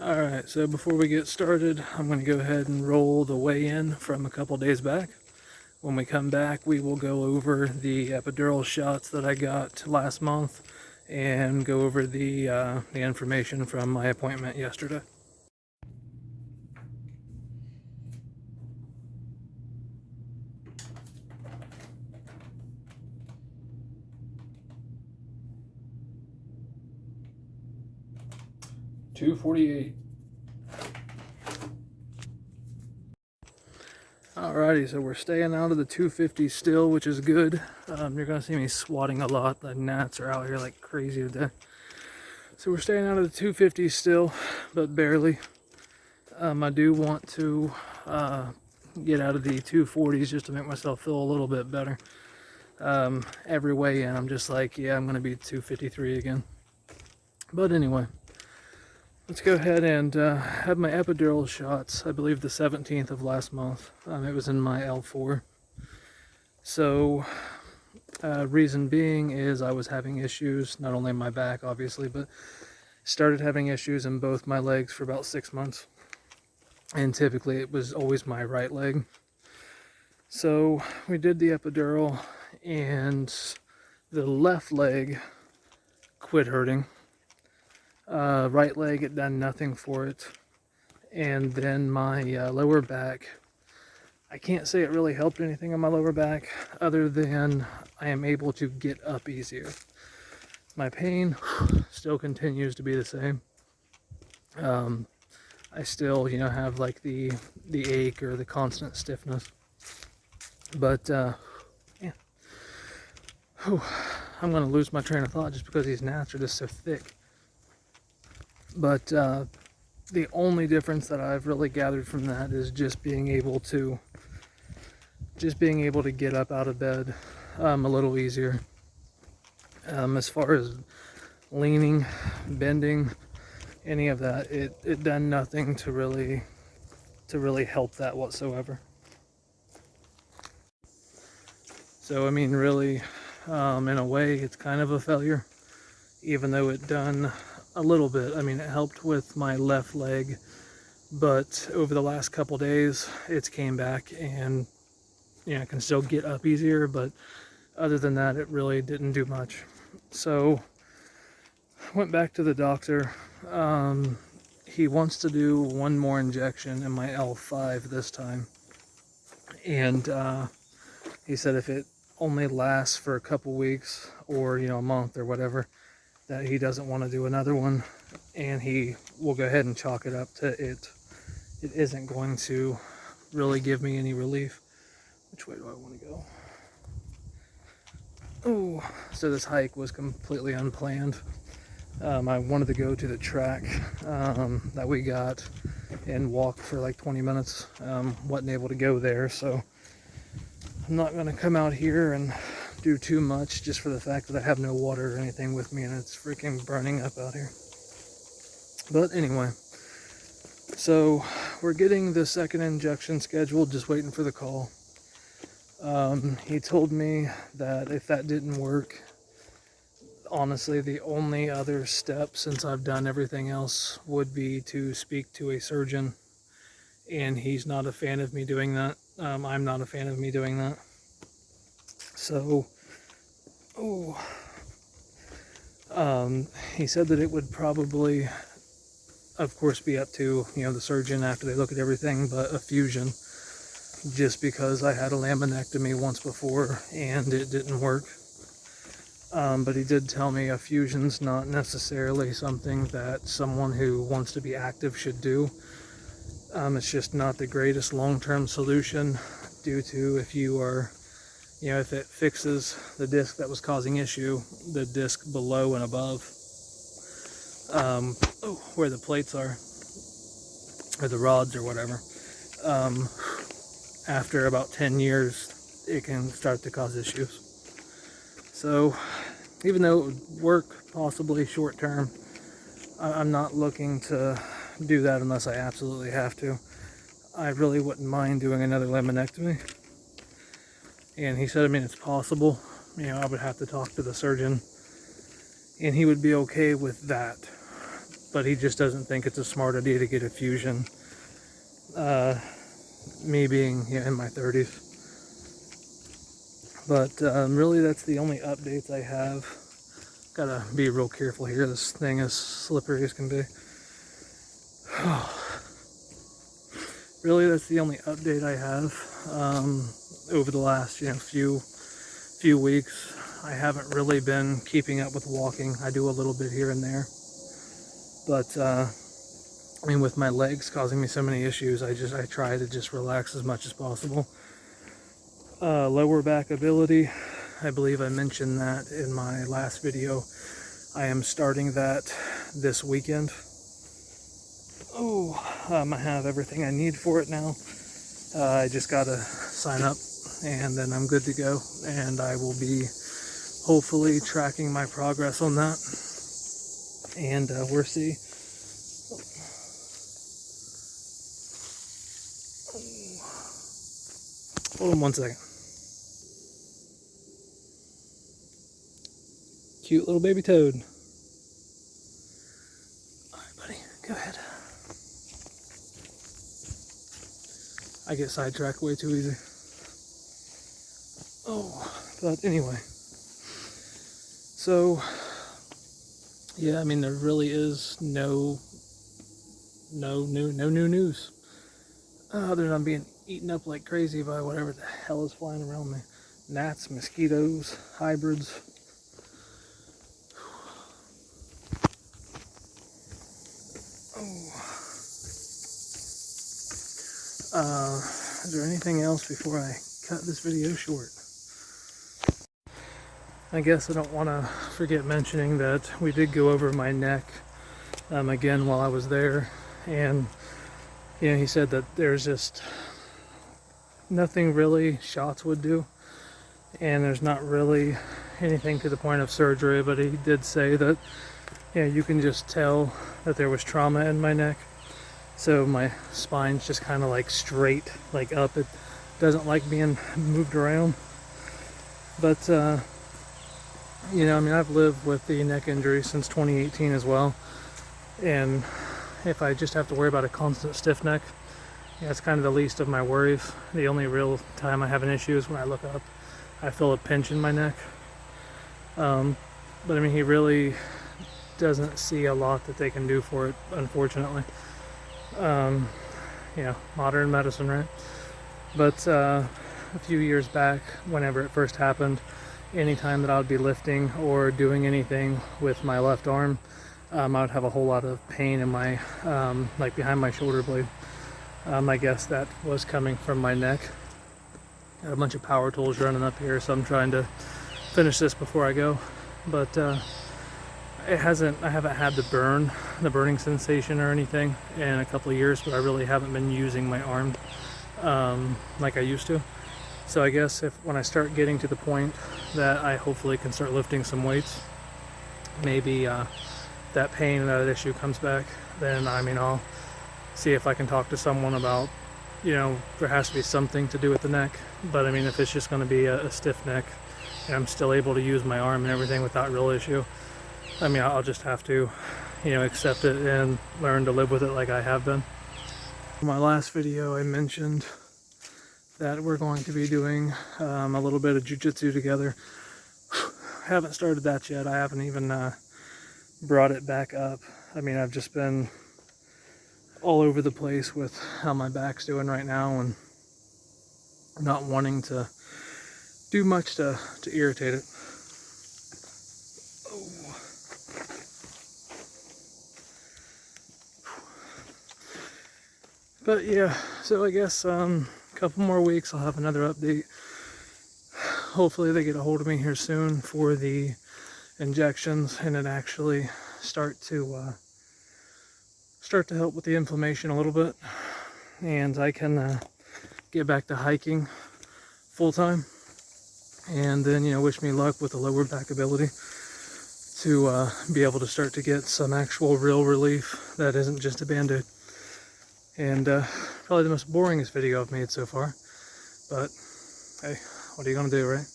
Alright, so before we get started, I'm going to go ahead and roll the weigh-in from a couple days back. When we come back, we will go over the epidural shots that I got last month and go over the information from my appointment yesterday. $248. Alrighty, so we're staying out of the 250 still, which is good. You're gonna see me swatting a lot. The gnats are out here like crazy today. So we're staying out of the 250 still, but barely. I do want to get out of the 240s just to make myself feel a little bit better. Every weigh in, I'm just like, yeah, I'm gonna be 253 again. But anyway. Let's go ahead and have my epidural shots, I believe the 17th of last month. It was in my L4. So, reason being is I was having issues, not only in my back obviously, but started having issues in both my legs for about 6 months. And typically it was always my right leg. So we did the epidural and the left leg quit hurting. Right leg, it done nothing for it. And then my lower back, I can't say it really helped anything on my lower back other than I am able to get up easier. My pain still continues to be the same. I still, have like the ache or the constant stiffness. But, yeah. I'm going to lose my train of thought just because these gnats are just so thick. But the only difference that I've really gathered from that is just being able to get up out of bed a little easier. As far as leaning, bending, any of that, it done nothing to really help that whatsoever. So I mean, really, in a way, it's kind of a failure, even though it done a little bit. I mean, it helped with my left leg, but over the last couple days, it's came back and, I can still get up easier, but other than that, it really didn't do much. So, I went back to the doctor. He wants to do one more injection in my L5 this time. And he said if it only lasts for a couple weeks or, a month or whatever, that he doesn't want to do another one, and he will go ahead and chalk it up to it isn't going to really give me any relief. Which way do I want to go? Oh, so this hike was completely unplanned. I wanted to go to the track that we got and walk for like 20 minutes. Wasn't able to go there, so I'm not going to come out here and do too much just for the fact that I have no water or anything with me and it's freaking burning up out here. But anyway, so we're getting the second injection scheduled, just waiting for the call. He told me that if that didn't work, honestly, the only other step, since I've done everything else, would be to speak to a surgeon, and he's not a fan of me doing that. I'm not a fan of me doing that. So, he said that it would probably, of course, be up to, the surgeon after they look at everything, but a fusion, just because I had a laminectomy once before and it didn't work. But he did tell me a fusion's not necessarily something that someone who wants to be active should do. It's just not the greatest long-term solution due to if you are, if it fixes the disc that was causing issue, the disc below and above, where the plates are, or the rods or whatever, after about 10 years, it can start to cause issues. So, even though it would work possibly short term, I'm not looking to do that unless I absolutely have to. I really wouldn't mind doing another laminectomy. And he said, it's possible. I would have to talk to the surgeon, and he would be okay with that. but he just doesn't think it's a smart idea to get a fusion. Me being in my 30s. But really that's the only updates I have. Gotta be real careful here. This thing is slippery as can be. Really that's the only update I have over the last few weeks. I haven't really been keeping up with walking. I do a little bit here and there, but I mean, with my legs causing me so many issues, I try to just relax as much as possible. Lower back ability, I believe I mentioned that in my last video. I am starting that this weekend. Oh, I have everything I need for it now. I just gotta sign up and then I'm good to go, and I will be hopefully tracking my progress on that, and we'll see. Hold on one second. Cute little baby toad. Alright, buddy, go ahead. I get sidetracked way too easy. Oh, but anyway. So, yeah, I mean, there really is no new news. Other than I'm being eaten up like crazy by whatever the hell is flying around me. Gnats, mosquitoes, hybrids. Is there anything else before I cut this video short? I guess I don't want to forget mentioning that we did go over my neck again while I was there, and he said that there's just nothing really shots would do, and there's not really anything to the point of surgery, but he did say that you can just tell that there was trauma in my neck. So my spine's just kind of like straight, like up. It doesn't like being moved around. But, I mean, I've lived with the neck injury since 2018 as well. And if I just have to worry about a constant stiff neck, it's kind of the least of my worries. The only real time I have an issue is when I look up, I feel a pinch in my neck. But I mean, he really doesn't see a lot that they can do for it, unfortunately. Modern medicine, right? But a few years back, whenever it first happened, anytime that I would be lifting or doing anything with my left arm, I would have a whole lot of pain in my, like behind my shoulder blade. I guess that was coming from my neck. Got a bunch of power tools running up here, so I'm trying to finish this before I go. But I haven't had the burning sensation or anything in a couple of years, but I really haven't been using my arm like I used to. So I guess when I start getting to the point that I hopefully can start lifting some weights, maybe that pain, that issue comes back, then I'll see if I can talk to someone about, there has to be something to do with the neck. But I mean, if it's just going to be a stiff neck and I'm still able to use my arm and everything without real issue, I'll just have to, accept it and learn to live with it like I have been. In my last video, I mentioned that we're going to be doing a little bit of jiu-jitsu together. Haven't started that yet. I haven't even brought it back up. I've just been all over the place with how my back's doing right now and not wanting to do much to irritate it. But yeah, so I guess a couple more weeks I'll have another update. Hopefully they get a hold of me here soon for the injections and it actually start to help with the inflammation a little bit, and I can get back to hiking full time, and then wish me luck with the lower back ability to be able to start to get some actual real relief that isn't just a band-aid. And probably the most boringest video I've made so far, but hey, what are you gonna do, right?